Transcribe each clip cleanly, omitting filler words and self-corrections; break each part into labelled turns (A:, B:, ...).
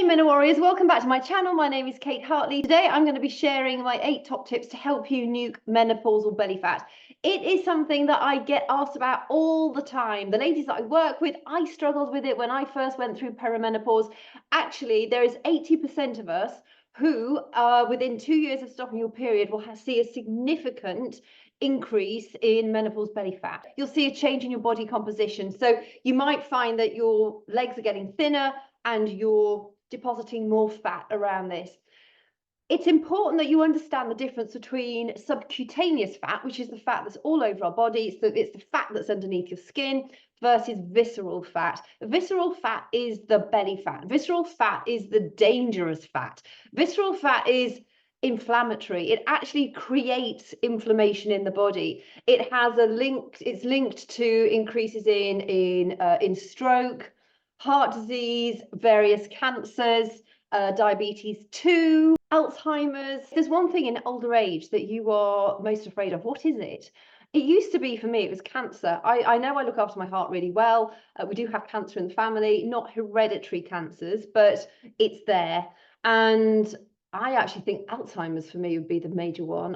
A: Menopause Warriors, welcome back to my channel. My name is Kate Hartley. Today I'm going to be sharing my 8 top tips to help you nuke menopausal belly fat. It is something that I get asked about all the time. The ladies that I work with, I struggled with it when I first went through perimenopause. Actually, there is 80% of us who within 2 years of stopping your period will see a significant increase in menopause belly fat. You'll see a change in your body composition. So you might find that your legs are getting thinner and you're depositing more fat around this. It's important that you understand the difference between subcutaneous fat, which is the fat that's all over our body, so it's the fat that's underneath your skin, versus visceral fat. Visceral fat is the belly fat. Visceral fat is the dangerous fat. Visceral fat is inflammatory. It actually creates inflammation in the body. It has it's linked to increases in stroke, heart disease, various cancers, diabetes 2, Alzheimer's. There's one thing in older age that you are most afraid of. What is it? It used to be, for me, it was cancer. I know I look after my heart really well. We do have cancer in the family, not hereditary cancers, but it's there. And I actually think Alzheimer's for me would be the major one.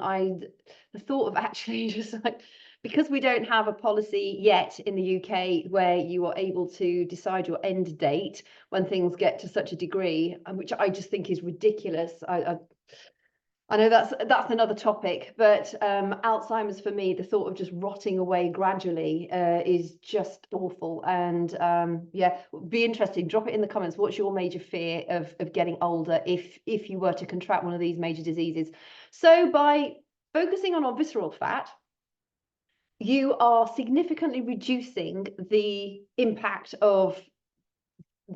A: The thought of actually just like, because we don't have a policy yet in the UK where you are able to decide your end date when things get to such a degree, which I just think is ridiculous. I know that's another topic, but Alzheimer's for me, the thought of just rotting away gradually is just awful. And yeah, be interesting. Drop it in the comments. What's your major fear of getting older if you were to contract one of these major diseases? So by focusing on our visceral fat, you are significantly reducing the impact of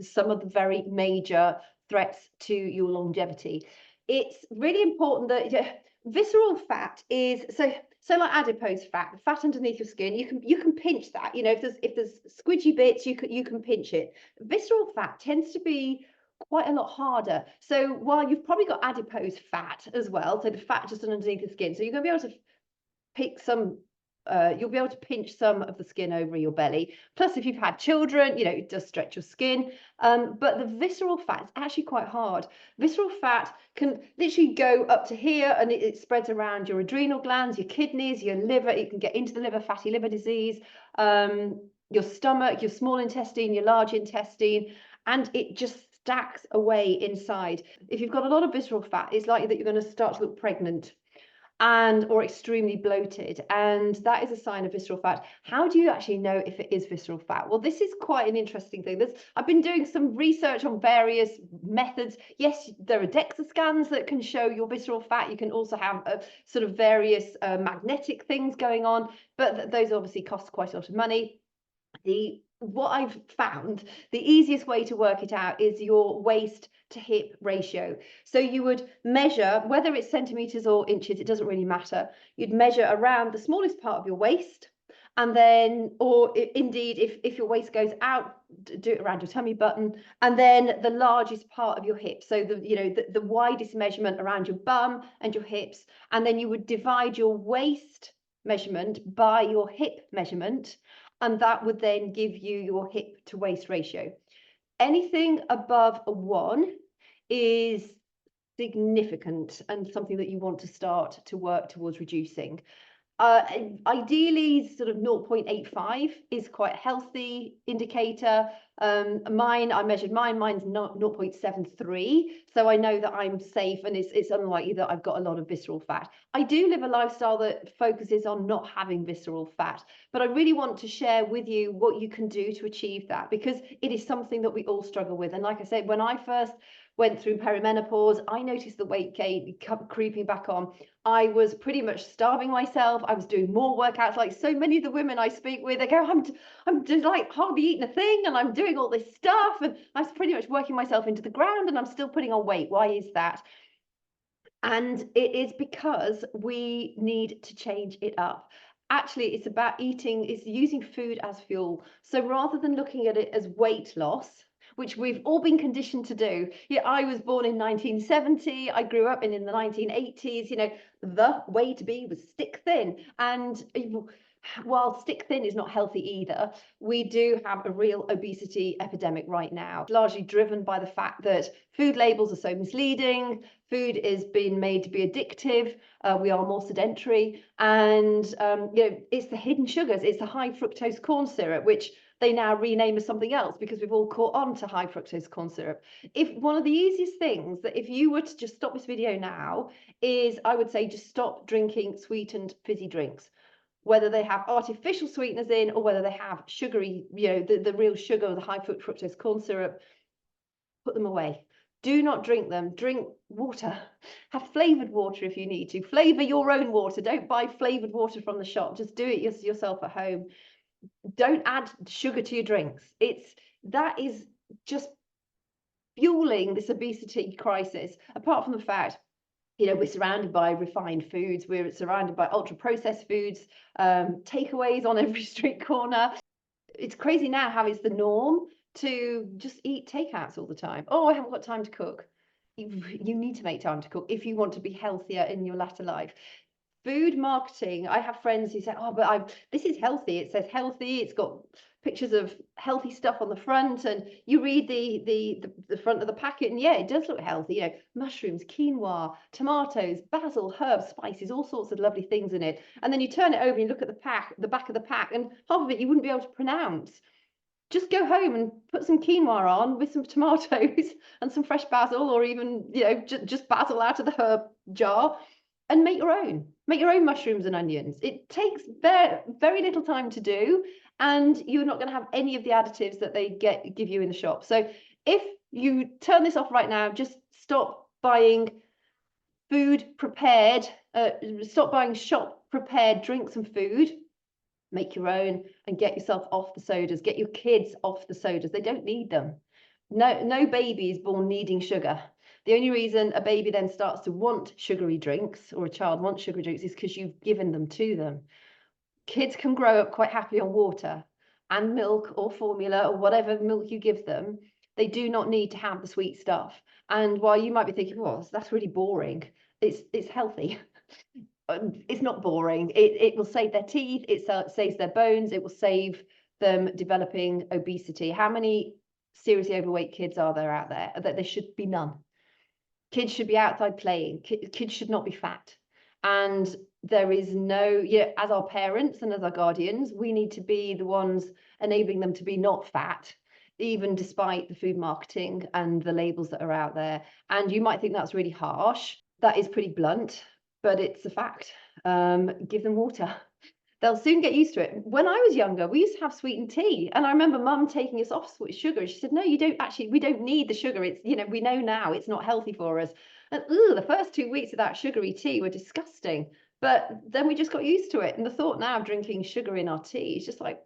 A: some of the very major threats to your longevity. It's really important that visceral fat is so like adipose fat, fat underneath your skin. You can pinch that. You know, if there's squidgy bits, you can pinch it. Visceral fat tends to be quite a lot harder. So while you've probably got adipose fat as well, so the fat just underneath the skin, so you're going to be able to pick some. You'll be able to pinch some of the skin over your belly. Plus, if you've had children, you know, it does stretch your skin. But the visceral fat is actually quite hard. Visceral fat can literally go up to here, and it spreads around your adrenal glands, your kidneys, your liver. It can get into the liver, fatty liver disease, your stomach, your small intestine, your large intestine, and it just stacks away inside. If you've got a lot of visceral fat, it's likely that you're going to start to look pregnant or extremely bloated, and that is a sign of visceral fat. How do you actually know if it is visceral fat? Well, this is quite an interesting thing. I've been doing some research on various methods. Yes, there are DEXA scans that can show your visceral fat. You can also have sort of various magnetic things going on, but those obviously cost quite a lot of money. What I've found, the easiest way to work it out is your waist to hip ratio. So you would measure, whether it's centimeters or inches, it doesn't really matter. You'd measure around the smallest part of your waist, and then, indeed, if your waist goes out, do it around your tummy button, and then the largest part of your hip. So the widest measurement around your bum and your hips, and then you would divide your waist measurement by your hip measurement, and that would then give you your hip to waist ratio. Anything above a 1 is significant and something that you want to start to work towards reducing. Ideally, sort of 0.85 is quite a healthy indicator. I measured mine's not 0.73, so I know that I'm safe, and it's unlikely that I've got a lot of visceral fat. I do live a lifestyle that focuses on not having visceral fat, but I really want to share with you what you can do to achieve that, because it is something that we all struggle with. And like I said, when I first went through perimenopause, I noticed the weight gain creeping back on. I was pretty much starving myself. I was doing more workouts. Like so many of the women I speak with, they go, I'm just like hardly eating a thing, and I'm doing all this stuff, and I was pretty much working myself into the ground, and I'm still putting on weight. Why is that? And it is because we need to change it up. Actually, it's about it's using food as fuel. So rather than looking at it as weight loss, which we've all been conditioned to do. Yeah, I was born in 1970. I grew up in the 1980s. You know, the way to be was stick thin. And while stick thin is not healthy either, we do have a real obesity epidemic right now, largely driven by the fact that food labels are so misleading, food is being made to be addictive, we are more sedentary, and it's the hidden sugars, it's the high fructose corn syrup, which they now rename as something else because we've all caught on to high fructose corn syrup. If one of the easiest things that if you were to just stop this video now is, I would say, just stop drinking sweetened fizzy drinks, whether they have artificial sweeteners in or whether they have sugary, the real sugar or the high fructose corn syrup, put them away. Do not drink them. Drink water. Have flavored water if you need to. Flavor your own water. Don't buy flavored water from the shop. Just do it yourself at home. Don't add sugar to your drinks. That is just fueling this obesity crisis, apart from the fact we're surrounded by refined foods, we're surrounded by ultra processed foods, takeaways on every street corner. It's crazy now how it's the norm to just eat takeouts all the time. Oh, I haven't got time to cook. You need to make time to cook if you want to be healthier in your latter life. Food marketing, I have friends who say, oh, but this is healthy. It says healthy. It's got pictures of healthy stuff on the front, and you read the front of the packet, and yeah, it does look healthy. Mushrooms, quinoa, tomatoes, basil, herbs, spices, all sorts of lovely things in it. And then you turn it over and you look at the back of the pack, and half of it you wouldn't be able to pronounce. Just go home and put some quinoa on with some tomatoes and some fresh basil, or even just basil out of the herb jar, and make your own mushrooms and onions. It takes very little time to do, and you're not going to have any of the additives that they give you in the shop. So if you turn this off right now, just stop buying food prepared, stop buying shop prepared drinks and food. Make your own and get yourself off the sodas. Get your kids off the sodas. They don't need them. No baby is born needing sugar. The only reason a baby then starts to want sugary drinks, or a child wants sugary drinks, is because you've given them to them. Kids can grow up quite happily on water and milk or formula or whatever milk you give them. They do not need to have the sweet stuff. And while you might be thinking, well, that's really boring, it's healthy. It's not boring. It will save their teeth, it saves their bones, it will save them developing obesity. How many seriously overweight kids are there out there? That there should be none. Kids should be outside playing. Kids should not be fat. And there is no, as our parents and as our guardians, we need to be the ones enabling them to be not fat, even despite the food marketing and the labels that are out there. And you might think that's really harsh. That is pretty blunt, but it's a fact. Give them water. They'll soon get used to it. When I was younger, we used to have sweetened tea, and I remember Mum taking us off sugar. She said, "No, you don't actually. We don't need the sugar. It's we know now it's not healthy for us." And the first 2 weeks of that sugary tea were disgusting. But then we just got used to it. And the thought now of drinking sugar in our tea is just like,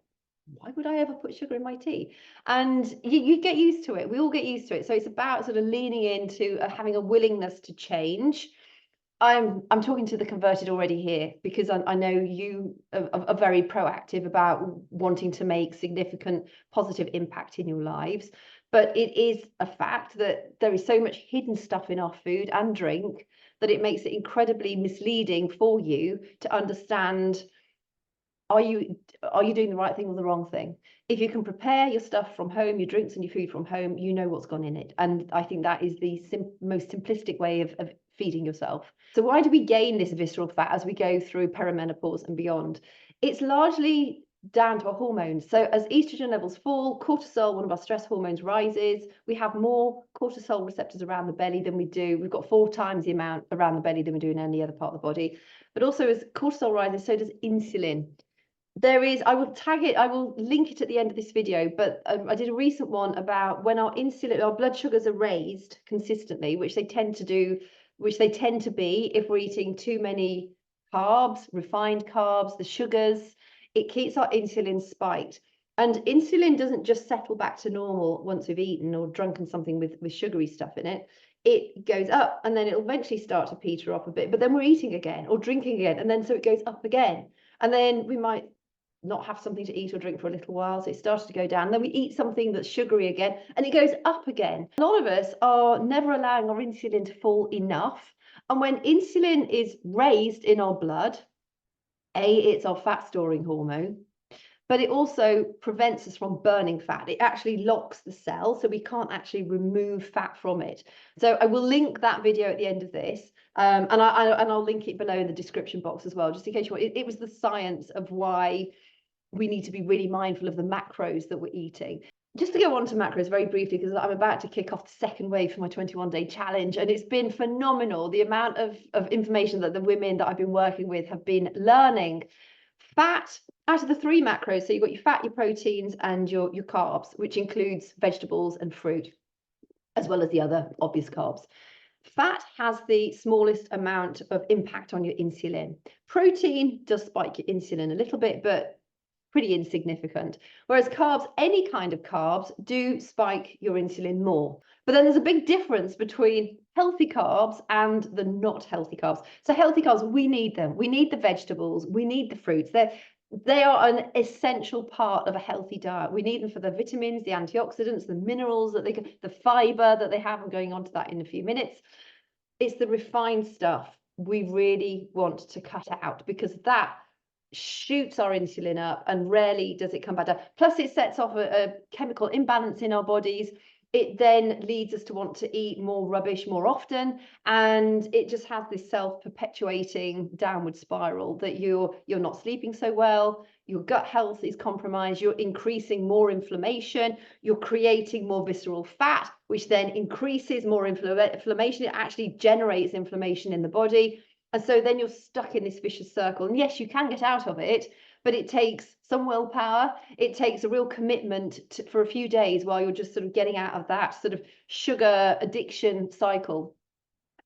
A: why would I ever put sugar in my tea? And you get used to it. We all get used to it. So it's about sort of leaning into having a willingness to change. I'm talking to the converted already here, because I know you are very proactive about wanting to make significant positive impact in your lives. But it is a fact that there is so much hidden stuff in our food and drink that it makes it incredibly misleading for you to understand, are you doing the right thing or the wrong thing? If you can prepare your stuff from home, your drinks and your food from home, you know what's gone in it. And I think that is the most simplistic way of feeding yourself. So why do we gain this visceral fat as we go through perimenopause and beyond? It's largely down to our hormones. So as estrogen levels fall, cortisol, one of our stress hormones, rises. We have more cortisol receptors around the belly than we do. We've got 4 times the amount around the belly than we do in any other part of the body. But also as cortisol rises, so does insulin. I will link it at the end of this video, but I did a recent one about when our blood sugars are raised consistently, which they tend to be if we're eating too many carbs, refined carbs, the sugars, it keeps our insulin spiked. And insulin doesn't just settle back to normal once we've eaten or drunken something with sugary stuff in it. It goes up, and then it'll eventually start to peter off a bit, but then we're eating again or drinking again, and then so it goes up again. And then we might not have something to eat or drink for a little while, so it starts to go down. Then we eat something that's sugary again, and it goes up again. A lot of us are never allowing our insulin to fall enough, and when insulin is raised in our blood, It's our fat storing hormone, but it also prevents us from burning fat. It actually locks the cell, so we can't actually remove fat from it. So I will link that video at the end of this, and I'll link it below in the description box as well, just in case you want. It was the science of why we need to be really mindful of the macros that we're eating. Just to go on to macros very briefly, because I'm about to kick off the second wave for my 21-day challenge, and it's been phenomenal, the amount of information that the women that I've been working with have been learning. Fat, out of the 3 macros, so you've got your fat, your proteins, and your carbs, which includes vegetables and fruit, as well as the other obvious carbs. Fat has the smallest amount of impact on your insulin. Protein does spike your insulin a little bit, but pretty insignificant. Whereas carbs, any kind of carbs, do spike your insulin more. But then there's a big difference between healthy carbs and the not healthy carbs. So healthy carbs, we need them. We need the vegetables, we need the fruits. They are an essential part of a healthy diet. We need them for the vitamins, the antioxidants, the minerals that the fiber that they have. I'm going on to that in a few minutes. It's the refined stuff we really want to cut out, because that shoots our insulin up and rarely does it come back down. Plus, it sets off a chemical imbalance in our bodies. It then leads us to want to eat more rubbish more often, and it just has this self-perpetuating downward spiral that you're not sleeping so well, your gut health is compromised, you're increasing more inflammation, you're creating more visceral fat, which then increases more inflammation. It actually generates inflammation in the body. And so then you're stuck in this vicious circle. And yes, you can get out of it, but it takes some willpower. It takes a real commitment for a few days while you're just sort of getting out of that sort of sugar addiction cycle.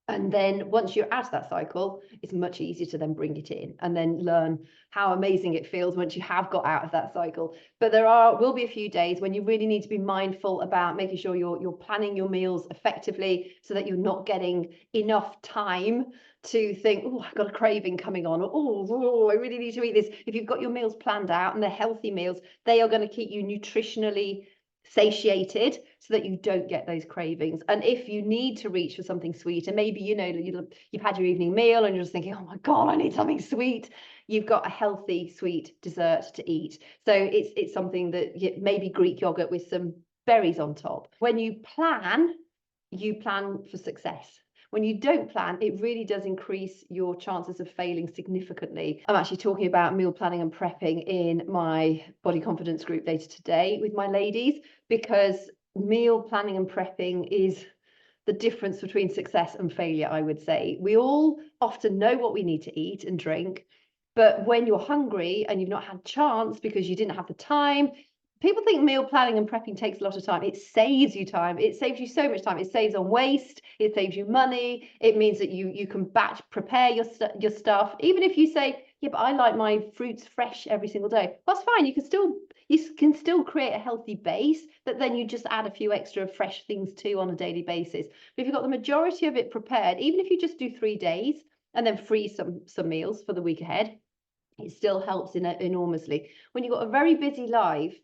A: And then once you're out of that cycle, it's much easier to then bring it in and then learn how amazing it feels once you have got out of that cycle. But there will be a few days when you really need to be mindful about making sure you're planning your meals effectively, so that you're not getting enough time to think, oh, I've got a craving coming on, or oh, I really need to eat this. If you've got your meals planned out and they're healthy meals, they are going to keep you nutritionally satiated so that you don't get those cravings. And if you need to reach for something sweet, and maybe you've had your evening meal and you're just thinking, oh my god, I need something sweet, you've got a healthy sweet dessert to eat. So it's something that maybe Greek yogurt with some berries on top. When you plan for success. When you don't plan, it really does increase your chances of failing significantly. I'm actually talking about meal planning and prepping in my body confidence group later today with my ladies, because meal planning and prepping is the difference between success and failure, I would say. We all often know what we need to eat and drink, but when you're hungry and you've not had chance because you didn't have the time, people think meal planning and prepping takes a lot of time. It saves you time. It saves you so much time. It saves on waste. It saves you money. It means that you can batch prepare your stuff. Even if you say, yeah, but I like my fruits fresh every single day. That's fine. You can still create a healthy base that then you just add a few extra fresh things to on a daily basis. But if you've got the majority of it prepared, even if you just do 3 days and then freeze some meals for the week ahead, it still helps enormously. When you've got a very busy life,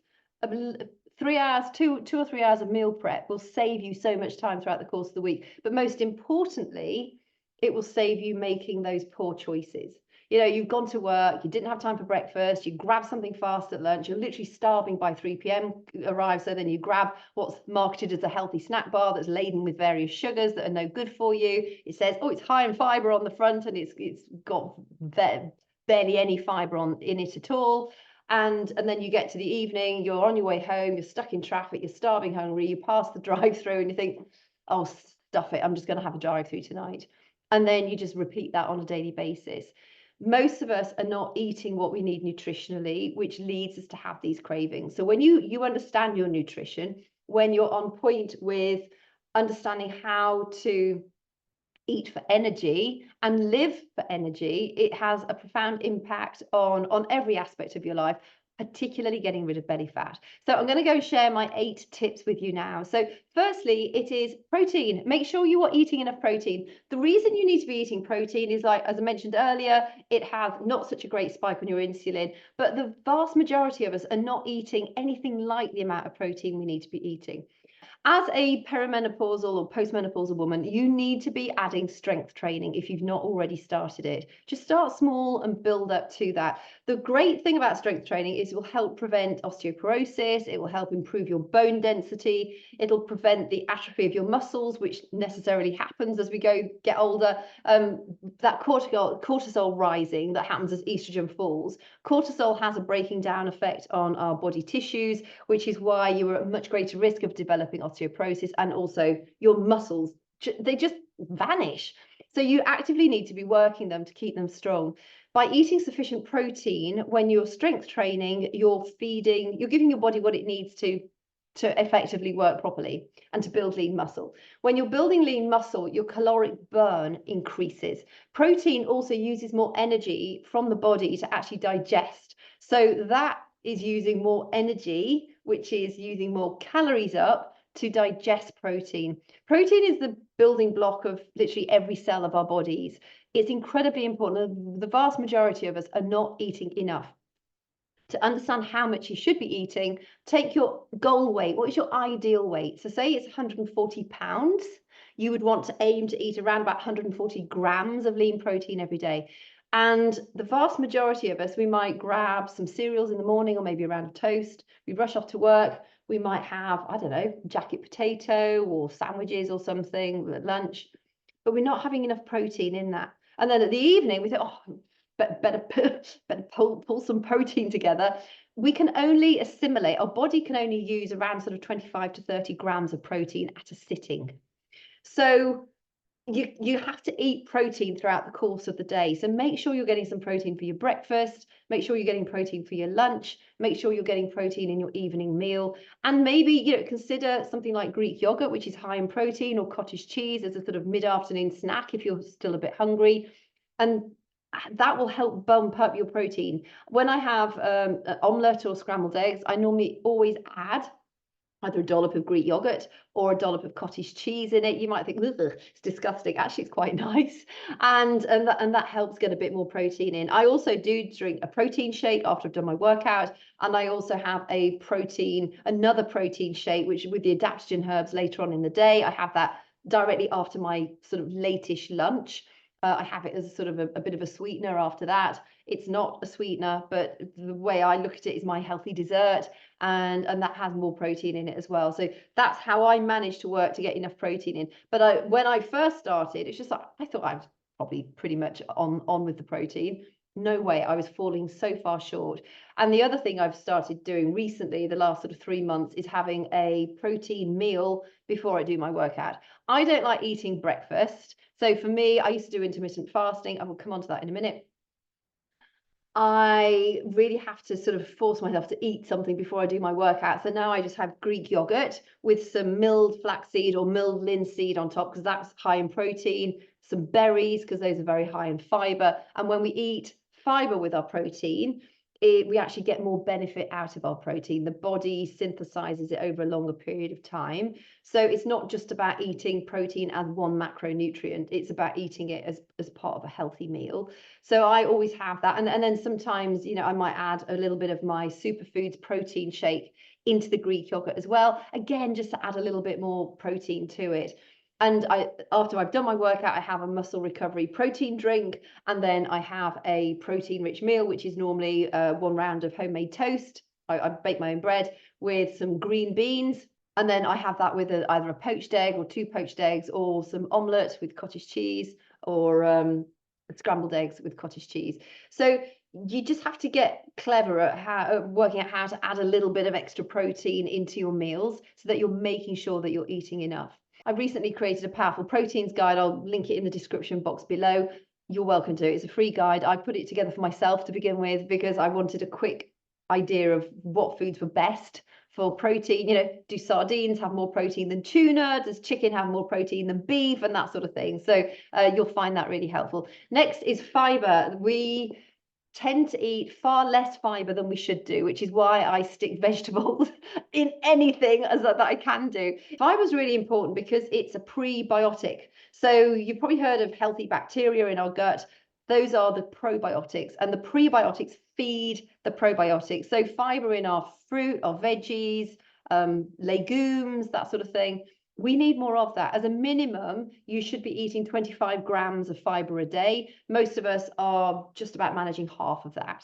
A: 3 hours, two or 3 hours of meal prep will save you so much time throughout the course of the week. But most importantly, it will save you making those poor choices. You've gone to work, you didn't have time for breakfast, you grab something fast at lunch, you're literally starving by 3 p.m. arrives, so then you grab what's marketed as a healthy snack bar that's laden with various sugars that are no good for you. It says, oh, it's high in fiber on the front, and it's got barely any fiber in it at all. And then you get to the evening, you're on your way home, you're stuck in traffic, you're starving hungry, you pass the drive-through and you think, oh, stuff it, I'm just going to have a drive-through tonight. And then you just repeat that on a daily basis. Most of us are not eating what we need nutritionally, which leads us to have these cravings. So when you understand your nutrition, when you're on point with understanding how to eat for energy and live for energy, it has a profound impact on every aspect of your life, particularly getting rid of belly fat. So I'm going to go share my 8 tips with you now. So firstly, it is protein. Make sure you are eating enough protein. The reason you need to be eating protein is, like, as I mentioned earlier, it has not such a great spike on your insulin, but the vast majority of us are not eating anything like the amount of protein we need to be eating. As a perimenopausal or postmenopausal woman, you need to be adding strength training if you've not already started it. Just start small and build up to that. The great thing about strength training is it will help prevent osteoporosis, it will help improve your bone density, it'll prevent the atrophy of your muscles, which necessarily happens as we get older. That cortisol rising that happens as estrogen falls. Cortisol has a breaking down effect on our body tissues, which is why you are at much greater risk of developing osteoporosis, and also your muscles, they just vanish. So you actively need to be working them to keep them strong. By eating sufficient protein, when you're strength training, you're giving your body what it needs to effectively work properly and to build lean muscle. When you're building lean muscle, your caloric burn increases. Protein also uses more energy from the body to actually digest. So that is using more energy, which is using more calories up to digest protein. Protein is the building block of literally every cell of our bodies. It's incredibly important. The vast majority of us are not eating enough. To understand how much you should be eating, take your goal weight. What is your ideal weight? So say it's 140 pounds. You would want to aim to eat around about 140 grams of lean protein every day. And the vast majority of us, we might grab some cereals in the morning or maybe around a toast. We rush off to work. We might have, I don't know, jacket potato or sandwiches or something at lunch, but we're not having enough protein in that. And then at the evening, we think, oh, better pull some protein together. We can only assimilate, our body can only use around sort of 25 to 30 grams of protein at a sitting. So you have to eat protein throughout the course of the day. So make sure you're getting some protein for your breakfast, make sure you're getting protein for your lunch, make sure you're getting protein in your evening meal, and maybe consider something like Greek yogurt, which is high in protein, or cottage cheese as a sort of mid-afternoon snack if you're still a bit hungry. And that will help bump up your protein. When I have an omelette or scrambled eggs, I normally always add either a dollop of Greek yogurt or a dollop of cottage cheese in it. You might think, it's disgusting. Actually, it's quite nice. And that helps get a bit more protein in. I also do drink a protein shake after I've done my workout. And I also have another protein shake, which with the adaptogen herbs later on in the day. I have that directly after my sort of late-ish lunch. I have it as sort of a bit of a sweetener after that. It's not a sweetener, but the way I look at it is my healthy dessert, and that has more protein in it as well. So that's how I managed to work to get enough protein in. But when I first started, it's just like, I thought I was probably pretty much on with the protein. No way, I was falling so far short. And the other thing I've started doing recently, the last sort of 3 months, is having a protein meal before I do my workout. I don't like eating breakfast. So for me, I used to do intermittent fasting. I will come on to that in a minute. I really have to sort of force myself to eat something before I do my workout. So now I just have Greek yogurt with some milled flaxseed or milled linseed on top, because that's high in protein, some berries, because those are very high in fiber. And when we eat fiber with our protein, we actually get more benefit out of our protein. The body synthesizes it over a longer period of time. So it's not just about eating protein as one macronutrient, it's about eating it as part of a healthy meal. So I always have that. And then sometimes, I might add a little bit of my superfoods protein shake into the Greek yogurt as well. Again, just to add a little bit more protein to it. And after I've done my workout, I have a muscle recovery protein drink, and then I have a protein-rich meal, which is normally 1 round of homemade toast. I bake my own bread with some green beans, and then I have that with either a poached egg or 2 poached eggs, or some omelette with cottage cheese, or scrambled eggs with cottage cheese. So you just have to get clever at working out how to add a little bit of extra protein into your meals so that you're making sure that you're eating enough. I recently created a powerful proteins guide. I'll link it in the description box below. You're welcome to. It's a free guide. I put it together for myself to begin with because I wanted a quick idea of what foods were best for protein. Do sardines have more protein than tuna? Does chicken have more protein than beef? And that sort of thing. So you'll find that really helpful. Next is fiber. We tend to eat far less fiber than we should do, which is why I stick vegetables in anything that I can do. Fiber is really important because it's a prebiotic. So you've probably heard of healthy bacteria in our gut. Those are the probiotics, and the prebiotics feed the probiotics. So fiber in our fruit, our veggies, legumes, that sort of thing. We need more of that. As a minimum, you should be eating 25 grams of fiber a day. Most of us are just about managing half of that.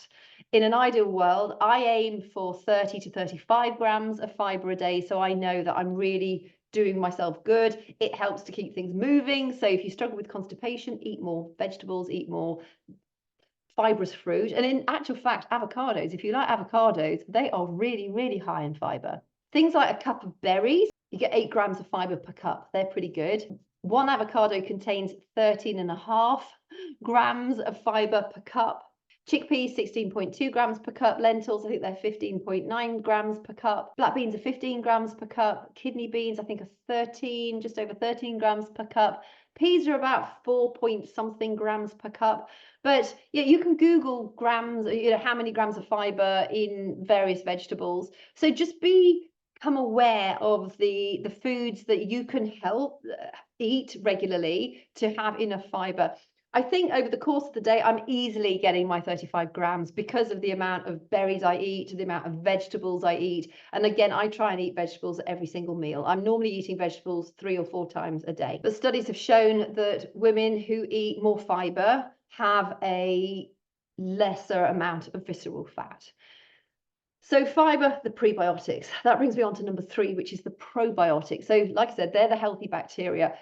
A: In an ideal world, I aim for 30 to 35 grams of fiber a day, so I know that I'm really doing myself good. It helps to keep things moving. So if you struggle with constipation, eat more vegetables, eat more fibrous fruit. And in actual fact, avocados, if you like avocados, they are really, really high in fiber. Things like a cup of berries, you get 8 grams of fiber per cup. They're pretty good. One avocado contains 13.5 grams of fiber per cup. Chickpeas, 16.2 grams per cup. Lentils, I think they're 15.9 grams per cup. Black beans are 15 grams per cup. Kidney beans, I think, are 13, just over 13 grams per cup. Peas are about 4 point something grams per cup. But yeah, you can Google grams, how many grams of fiber in various vegetables. So just become aware of the foods that you can help eat regularly to have enough fiber. I think over the course of the day, I'm easily getting my 35 grams because of the amount of berries I eat, the amount of vegetables I eat. And again, I try and eat vegetables at every single meal. I'm normally eating vegetables 3 or 4 times a day. But studies have shown that women who eat more fiber have a lesser amount of visceral fat. So fiber, the prebiotics, that brings me on to number 3, which is the probiotics. So like I said, they're the healthy bacteria.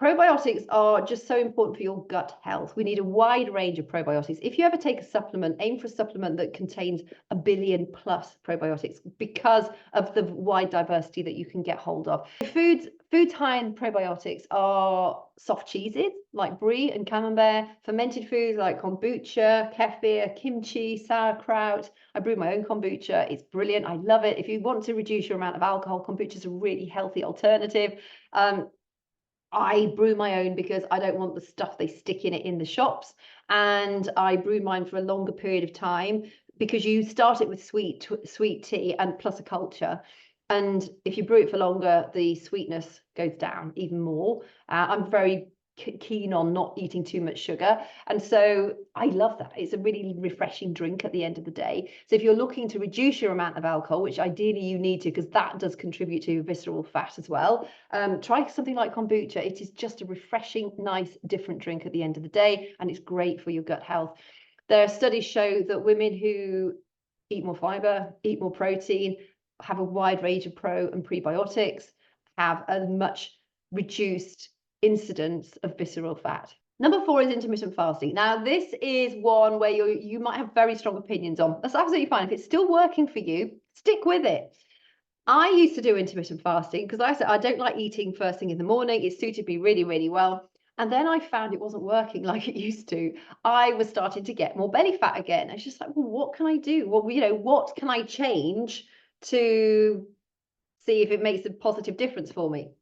A: Probiotics are just so important for your gut health. We need a wide range of probiotics. If you ever take a supplement, aim for a supplement that contains 1 billion plus probiotics because of the wide diversity that you can get hold of. Foods high in probiotics are soft cheeses like brie and camembert, fermented foods like kombucha, kefir, kimchi, sauerkraut. I brew my own kombucha. It's brilliant. I love it. If you want to reduce your amount of alcohol, kombucha is a really healthy alternative. I brew my own because I don't want the stuff they stick in it in the shops. And I brew mine for a longer period of time because you start it with sweet tea and plus a culture. And if you brew it for longer, the sweetness goes down even more. I'm very keen on not eating too much sugar, and so I love that. It's a really refreshing drink at the end of the day. So if you're looking to reduce your amount of alcohol, which ideally you need to, because that does contribute to visceral fat as well, try something like kombucha. It is just a refreshing, nice, different drink at the end of the day, and it's great for your gut health. There are studies show that women who eat more fiber, eat more protein, have a wide range of pro and prebiotics, have a much reduced incidence of visceral fat. Number 4 is intermittent fasting. Now, this is one where you might have very strong opinions on. That's absolutely fine. If it's still working for you, stick with it. I used to do intermittent fasting because I said I don't like eating first thing in the morning. It suited me really, really well. And then I found it wasn't working like it used to. I was starting to get more belly fat again. I was just like, well, what can I do? Well, what can I change to see if it makes a positive difference for me?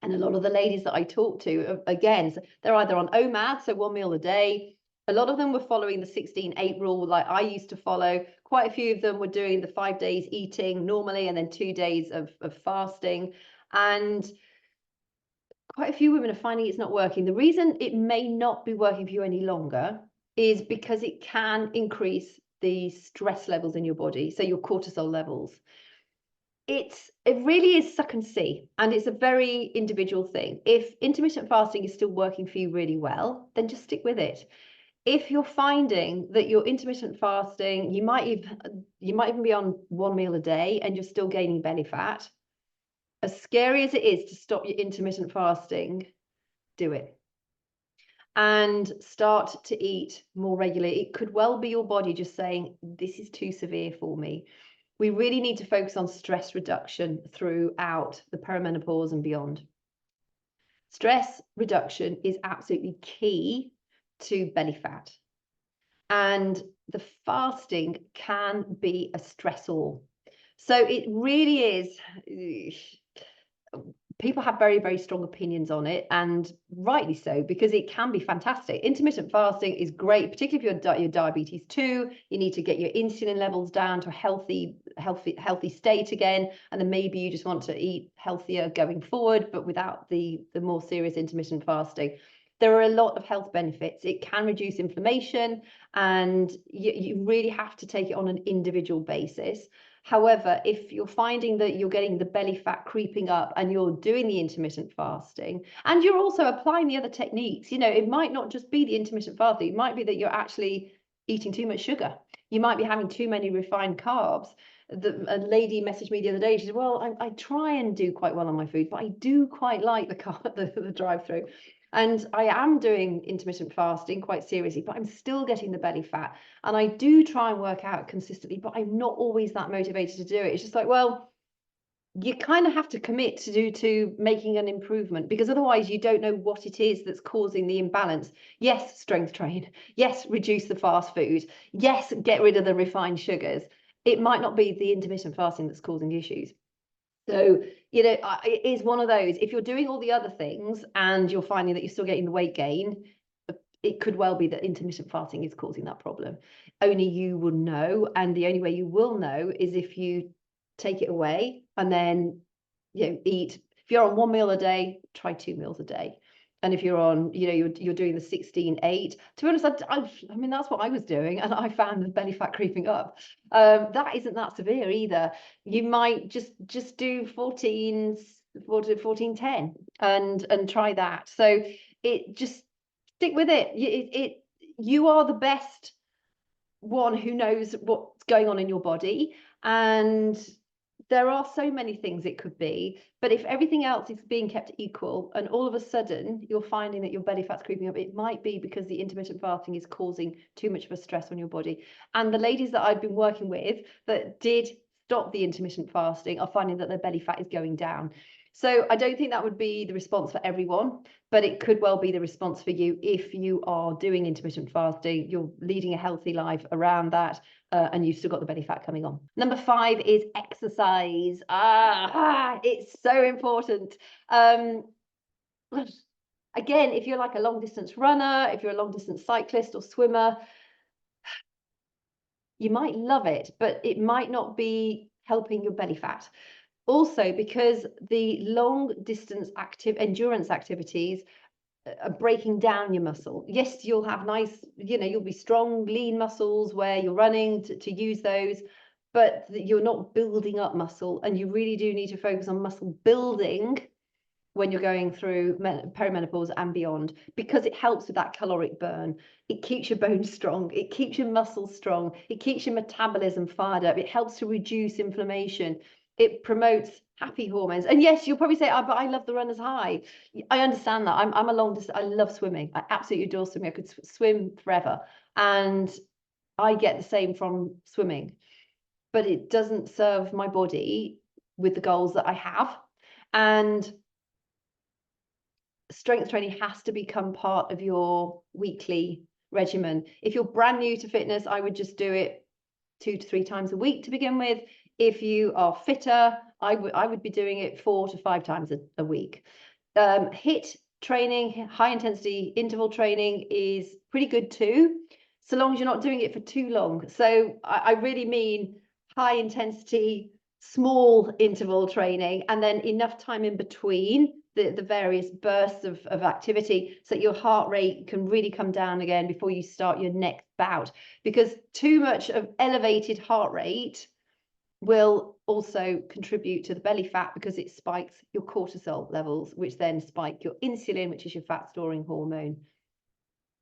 A: And a lot of the ladies that I talk to, again, they're either on OMAD, so 1 meal a day. A lot of them were following the 16-8 rule like I used to follow. Quite a few of them were doing the 5 days eating normally and then 2 days of fasting. And quite a few women are finding it's not working. The reason it may not be working for you any longer is because it can increase the stress levels in your body, so your cortisol levels. It really is suck and see, and it's a very individual thing. If intermittent fasting is still working for you really well, then just stick with it. If you're finding that your intermittent fasting, you might even be on 1 meal a day and you're still gaining belly fat, as scary as it is to stop your intermittent fasting, do it. And start to eat more regularly. It could well be your body just saying, this is too severe for me. We really need to focus on stress reduction throughout the perimenopause and beyond. Stress reduction is absolutely key to belly fat. And the fasting can be a stressor. So it really is, people have very, very strong opinions on it, and rightly so, because it can be fantastic. Intermittent fasting is great, particularly if you're diabetes 2. You need to get your insulin levels down to a healthy state again, and then maybe you just want to eat healthier going forward, but without the more serious intermittent fasting. There are a lot of health benefits. It can reduce inflammation, and you really have to take it on an individual basis. However, if you're finding that you're getting the belly fat creeping up and you're doing the intermittent fasting and you're also applying the other techniques, you know, it might not just be the intermittent fasting, it might be that you're actually eating too much sugar. You might be having too many refined carbs. A lady messaged me the other day. She said, well, I try and do quite well on my food, but I do quite like the drive-through. And I am doing intermittent fasting quite seriously, but I'm still getting the belly fat. And I do try and work out consistently, but I'm not always that motivated to do it. It's just like, well, you kind of have to commit to making an improvement, because otherwise you don't know what it is that's causing the imbalance. Yes, strength train. Yes, reduce the fast food. Yes, get rid of the refined sugars. It might not be the intermittent fasting that's causing issues. So, you know, it is one of those. If you're doing all the other things and you're finding that you're still getting the weight gain, it could well be that intermittent fasting is causing that problem. Only you will know. And the only way you will know is if you take it away and then, you know, eat. If you're on 1 meal a day, try 2 meals a day. And if you're on, you know, you're doing the 16-8, to be honest, I mean, that's what I was doing. And I found the belly fat creeping up. That isn't that severe either. You might just do 14, 14, 10 and try that. So it just stick with it. You are the best one who knows what's going on in your body. And there are so many things it could be, but if everything else is being kept equal and all of a sudden you're finding that your belly fat's creeping up, it might be because the intermittent fasting is causing too much of a stress on your body. And the ladies that I've been working with that did stop the intermittent fasting are finding that their belly fat is going down. So I don't think that would be the response for everyone, but it could well be the response for you if you are doing intermittent fasting, you're leading a healthy life around that, and you've still got the belly fat coming on. Number 5 is exercise. It's so important. Again, if you're like a long distance runner, if you're a long distance cyclist or swimmer, you might love it, but it might not be helping your belly fat. Also, because the long distance endurance activities are breaking down your muscle. Yes, you'll have nice, you know, you'll be strong, lean muscles where you're running to use those, but you're not building up muscle. And you really do need to focus on muscle building when you're going through perimenopause and beyond, because it helps with that caloric burn. It keeps your bones strong. It keeps your muscles strong. It keeps your metabolism fired up. It helps to reduce inflammation. It promotes happy hormones. And yes, you'll probably say, oh, but I love the runner's high. I understand that. I'm a long distance. I love swimming. I absolutely adore swimming. I could swim forever. And I get the same from swimming, but it doesn't serve my body with the goals that I have. And strength training has to become part of your weekly regimen. If you're brand new to fitness, I would just do it 2 to 3 times a week to begin with. If you are fitter, I would be doing it 4 to 5 times a week. HIIT training, high intensity interval training, is pretty good too, so long as you're not doing it for too long. So I really mean high intensity, small interval training, and then enough time in between the various bursts of activity so that your heart rate can really come down again before you start your next bout. Because too much of elevated heart rate will also contribute to the belly fat, because it spikes your cortisol levels, which then spike your insulin, which is your fat storing hormone.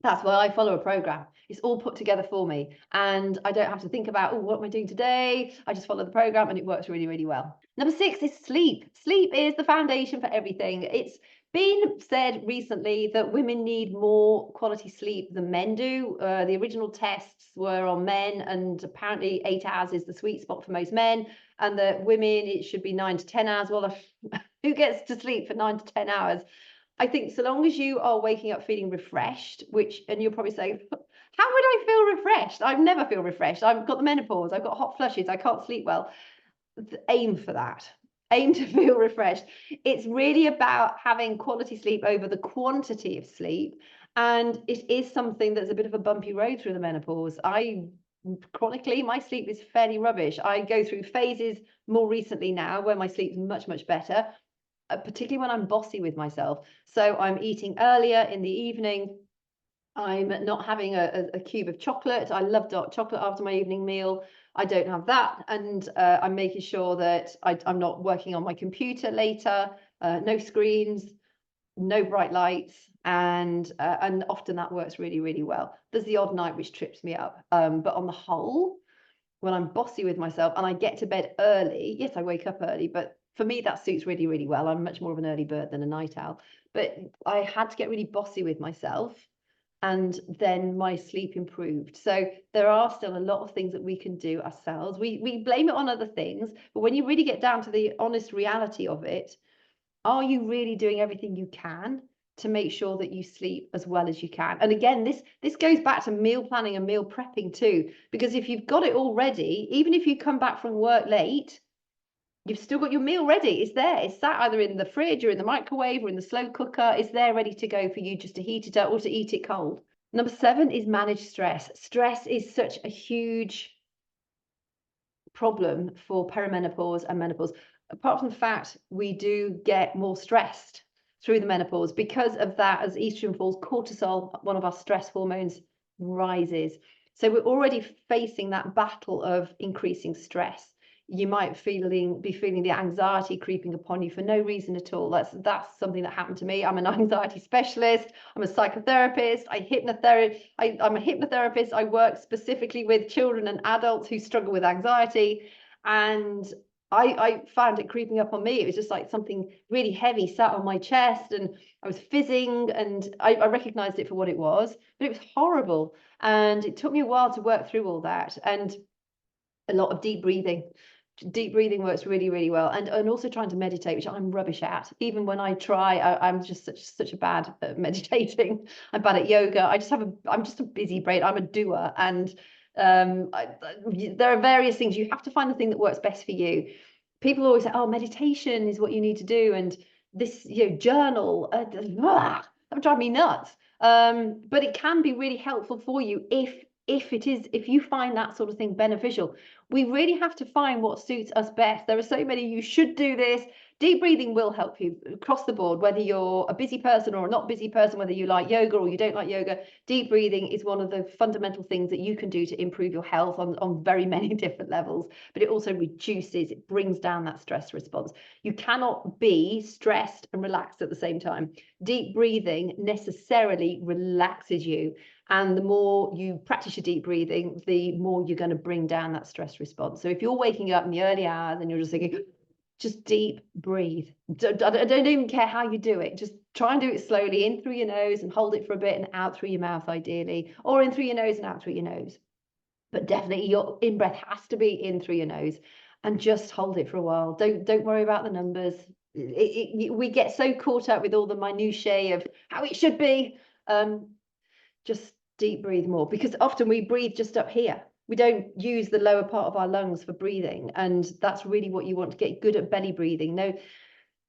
A: That's why I follow a program. It's all put together for me, and I don't have to think about, oh, what am I doing today? I just follow the program and it works really, really well. Number 6 is sleep. Sleep is the foundation for everything. It's been said recently that women need more quality sleep than men do. The original tests were on men, and apparently 8 hours is the sweet spot for most men, and that women, it should be 9 to 10 hours. Well, who gets to sleep for 9 to 10 hours? I think so long as you are waking up feeling refreshed, and you're probably saying, how would I feel refreshed? I never feel refreshed. I've got the menopause, I've got hot flushes, I can't sleep well. Aim for that. Aim to feel refreshed. It's really about having quality sleep over the quantity of sleep. And it is something that's a bit of a bumpy road through the menopause. Chronically, my sleep is fairly rubbish. I go through phases more recently now where my sleep is much, much better, particularly when I'm bossy with myself. So I'm eating earlier in the evening, I'm not having a cube of chocolate. I love dark chocolate after my evening meal. I don't have that. And I'm making sure that I'm not working on my computer later, no screens, no bright lights. And often that works really, really well. There's the odd night which trips me up. But on the whole, when I'm bossy with myself and I get to bed early, yes, I wake up early, but for me, that suits really, really well. I'm much more of an early bird than a night owl. But I had to get really bossy with myself, and then my sleep improved. So there are still a lot of things that we can do ourselves. We blame it on other things, but when you really get down to the honest reality of it, are you really doing everything you can to make sure that you sleep as well as you can? And again, this goes back to meal planning and meal prepping too, because if you've got it all ready, even if you come back from work late, you've still got your meal ready. It's there. It's sat either in the fridge or in the microwave or in the slow cooker. It's there ready to go for you just to heat it up or to eat it cold. Number 7 is manage stress. Stress is such a huge problem for perimenopause and menopause. Apart from the fact we do get more stressed through the menopause, because of that, as estrogen falls, cortisol, one of our stress hormones, rises. So we're already facing that battle of increasing stress. You might be feeling the anxiety creeping upon you for no reason at all. That's something that happened to me. I'm an anxiety specialist. I'm a psychotherapist. I'm a hypnotherapist. I work specifically with children and adults who struggle with anxiety. And I found it creeping up on me. It was just like something really heavy sat on my chest, and I was fizzing, and I recognized it for what it was, but it was horrible. And it took me a while to work through all that. And a lot of deep breathing. Deep breathing works really, really well. And also trying to meditate, which I'm rubbish at. Even when I try, I'm just such a bad at meditating. I'm bad at yoga. I'm just a busy brain. I'm a doer. And there are various things. You have to find the thing that works best for you. People always say, oh, meditation is what you need to do. And this, journal, that would drive me nuts. But it can be really helpful for you if you find that sort of thing beneficial. We really have to find what suits us best. There are so many, you should do this. Deep breathing will help you across the board, whether you're a busy person or a not busy person, whether you like yoga or you don't like yoga. Deep breathing is one of the fundamental things that you can do to improve your health on very many different levels. But it also it brings down that stress response. You cannot be stressed and relaxed at the same time. Deep breathing necessarily relaxes you. And the more you practice your deep breathing, the more you're going to bring down that stress response. So if you're waking up in the early hours and you're just thinking, just deep breathe. I don't even care how you do it. Just try and do it slowly, in through your nose and hold it for a bit, and out through your mouth ideally, or in through your nose and out through your nose. But definitely your in-breath has to be in through your nose, and just hold it for a while. Don't worry about the numbers. We get so caught up with all the minutiae of how it should be. Just deep breathe more, because often we breathe just up here. We don't use the lower part of our lungs for breathing, and that's really what you want to get good at. Belly breathing.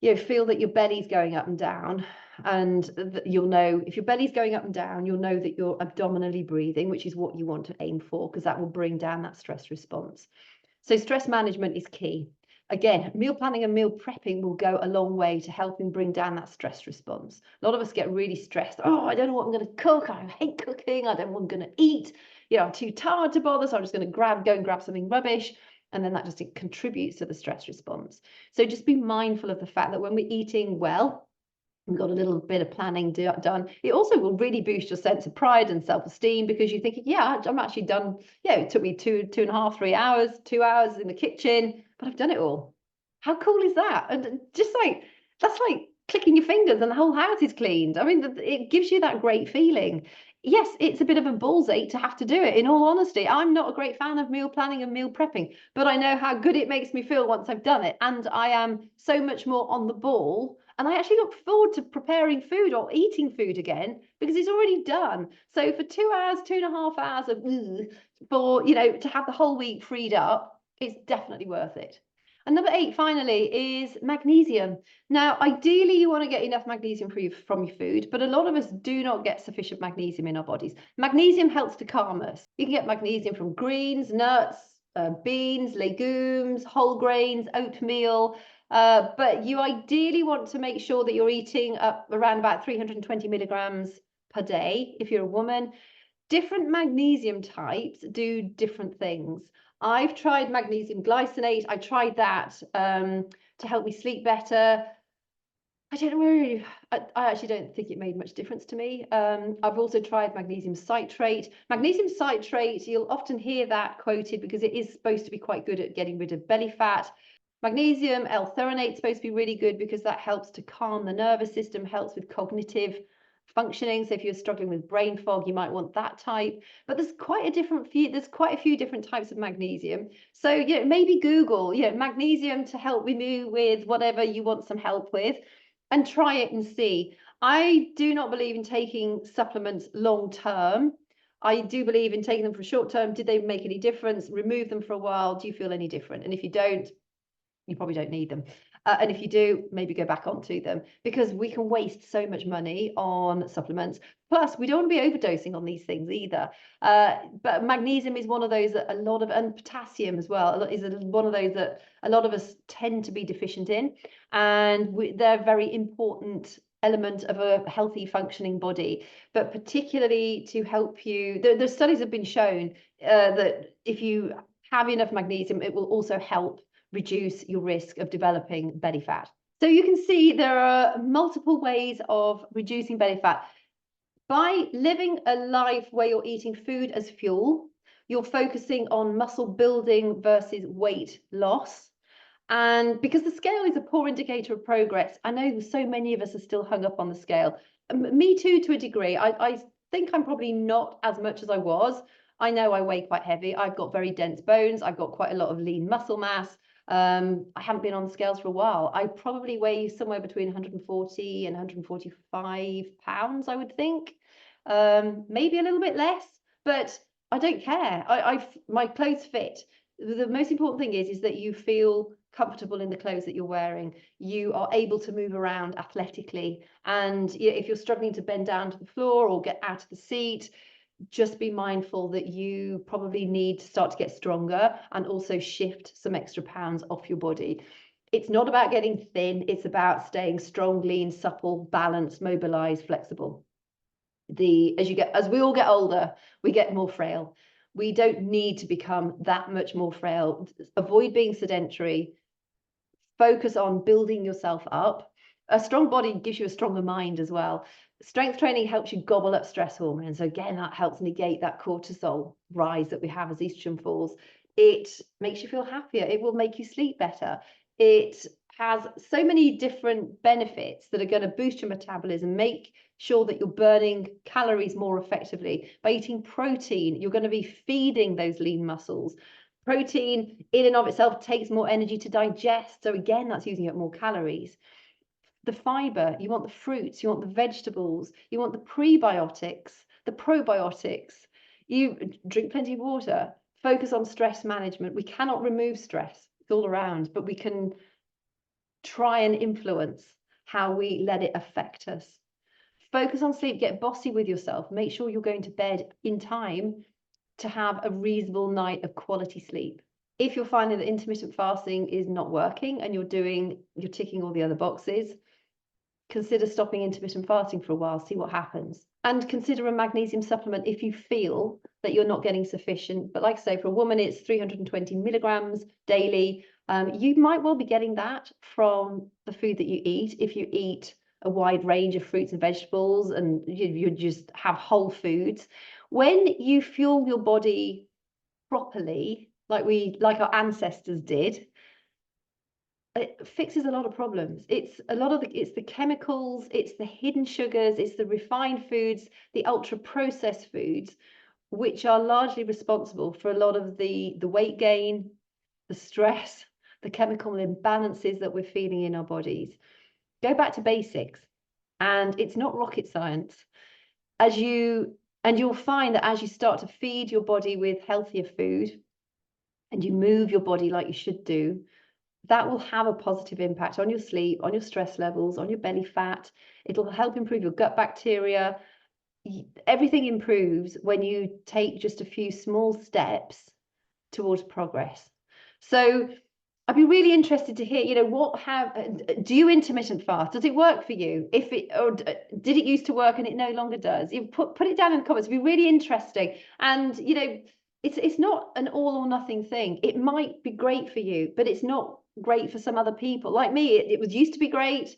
A: Feel that your belly's going up and down, and you'll know if your belly's going up and down, you'll know that you're abdominally breathing, which is what you want to aim for, because that will bring down that stress response. So stress management is key. Again, meal planning and meal prepping will go a long way to helping bring down that stress response. A lot of us get really stressed. Oh, I don't know what I'm going to cook. I hate cooking. I don't know what I'm going to eat. I'm too tired to bother, so I'm just going to go and grab something rubbish. And then that just contributes to the stress response. So just be mindful of the fact that when we're eating well, we've got a little bit of planning done. It also will really boost your sense of pride and self-esteem, because you're thinking, yeah, I'm actually done. Yeah, it took me 2.5, 3 hours, 2 hours in the kitchen, but I've done it all. How cool is that? And just that's like clicking your fingers and the whole house is cleaned. I mean, it gives you that great feeling. Yes, it's a bit of a balls ache to have to do it. In all honesty, I'm not a great fan of meal planning and meal prepping, but I know how good it makes me feel once I've done it. And I am so much more on the ball. And I actually look forward to preparing food or eating food again, because it's already done. So for 2 hours, 2.5 hours to have the whole week freed up, it's definitely worth it. And number 8, finally, is magnesium. Now, ideally, you want to get enough magnesium from your food, but a lot of us do not get sufficient magnesium in our bodies. Magnesium helps to calm us. You can get magnesium from greens, nuts, beans, legumes, whole grains, oatmeal, but you ideally want to make sure that you're eating up around about 320 milligrams per day if you're a woman. Different magnesium types do different things. I've tried magnesium glycinate. I tried that to help me sleep better. I don't really, I actually don't think it made much difference to me. I've also tried magnesium citrate. Magnesium citrate, you'll often hear that quoted because it is supposed to be quite good at getting rid of belly fat. Magnesium L-threonate is supposed to be really good because that helps to calm the nervous system, helps with cognitive functioning. So if you're struggling with brain fog, you might want that type. But there's quite a few different types of magnesium. So maybe Google magnesium to help me with whatever you want some help with, and try it and see. I do not believe in taking supplements long term. I do believe in taking them for short term. Did they make any difference? Remove them for a while. Do you feel any different? And if you don't, you probably don't need them. And if you do, maybe go back onto them, because we can waste so much money on supplements. Plus, we don't want to be overdosing on these things either. But magnesium is one of those that and potassium as well, is one of those that a lot of us tend to be deficient in. And they're very important element of a healthy functioning body, but particularly to help you. The studies have been shown that if you have enough magnesium, it will also help reduce your risk of developing belly fat. So you can see there are multiple ways of reducing belly fat. By living a life where you're eating food as fuel, you're focusing on muscle building versus weight loss. And because the scale is a poor indicator of progress, I know so many of us are still hung up on the scale. Me too, to a degree. I think I'm probably not as much as I was. I know I weigh quite heavy. I've got very dense bones. I've got quite a lot of lean muscle mass. I haven't been on the scales for a while. I probably weigh somewhere between 140 and 145 pounds, I would think. Maybe a little bit less, but I don't care. My clothes fit. The most important thing is that you feel comfortable in the clothes that you're wearing. You are able to move around athletically. And if you're struggling to bend down to the floor or get out of the seat, just be mindful that you probably need to start to get stronger and also shift some extra pounds off your body. It's not about getting thin. It's about staying strong, lean, supple, balanced, mobilized, flexible. As we all get older, we get more frail. We don't need to become that much more frail. Avoid being sedentary. Focus on building yourself up. A strong body gives you a stronger mind as well. Strength training helps you gobble up stress hormones. So again, that helps negate that cortisol rise that we have as estrogen falls. It makes you feel happier. It will make you sleep better. It has so many different benefits that are going to boost your metabolism, make sure that you're burning calories more effectively. By eating protein, you're going to be feeding those lean muscles. Protein in and of itself takes more energy to digest. So again, that's using up more calories. The fiber, you want the fruits, you want the vegetables, you want the prebiotics, the probiotics. You drink plenty of water, focus on stress management. We cannot remove stress, it's all around, but we can try and influence how we let it affect us. Focus on sleep, get bossy with yourself, make sure you're going to bed in time to have a reasonable night of quality sleep. If you're finding that intermittent fasting is not working and you're ticking all the other boxes, consider stopping intermittent fasting for a while, see what happens. And consider a magnesium supplement if you feel that you're not getting sufficient. But like I say, for a woman, it's 320 milligrams daily. You might well be getting that from the food that you eat. If you eat a wide range of fruits and vegetables and you just have whole foods, when you fuel your body properly, like our ancestors did, it fixes a lot of problems. It's the chemicals, it's the hidden sugars, it's the refined foods, the ultra processed foods, which are largely responsible for a lot of the weight gain, the stress, the chemical imbalances that we're feeling in our bodies. Go back to basics, and it's not rocket science. And you'll find that as you start to feed your body with healthier food and you move your body like you should do, that will have a positive impact on your sleep, on your stress levels, on your belly fat. It'll help improve your gut bacteria. Everything improves when you take just a few small steps towards progress. So I'd be really interested to hear, do you intermittent fast? Does it work for you? If it, or did it used to work and it no longer does? You put it down in the comments. It'd be really interesting. And, it's not an all or nothing thing. It might be great for you, but it's not great for some other people. Like me, it was used to be great.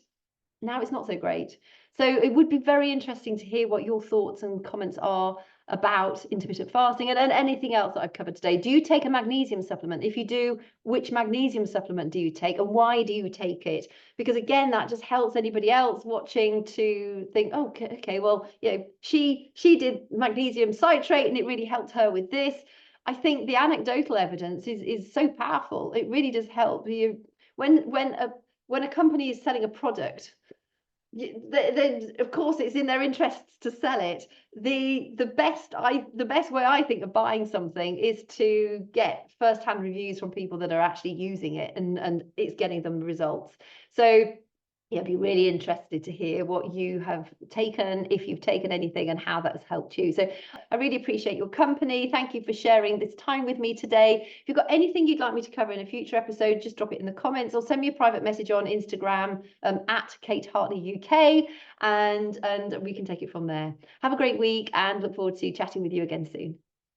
A: Now it's not so great. So it would be very interesting to hear what your thoughts and comments are about intermittent fasting and anything else that I've covered today. Do you take a magnesium supplement? If you do, which magnesium supplement do you take and why do you take it? Because again, that just helps anybody else watching to think, oh, okay, well, she did magnesium citrate and it really helped her with this. I think the anecdotal evidence is so powerful. It really does help you when a company is selling a product. Of course it's in their interests to sell it. The best way I think of buying something is to get first-hand reviews from people that are actually using it and it's getting them results. So yeah, I'd be really interested to hear what you have taken, if you've taken anything, and how that has helped you. So I really appreciate your company. Thank you for sharing this time with me today. If you've got anything you'd like me to cover in a future episode, just drop it in the comments or send me a private message on Instagram at Kate Hartley UK, and we can take it from there. Have a great week and look forward to chatting with you again soon.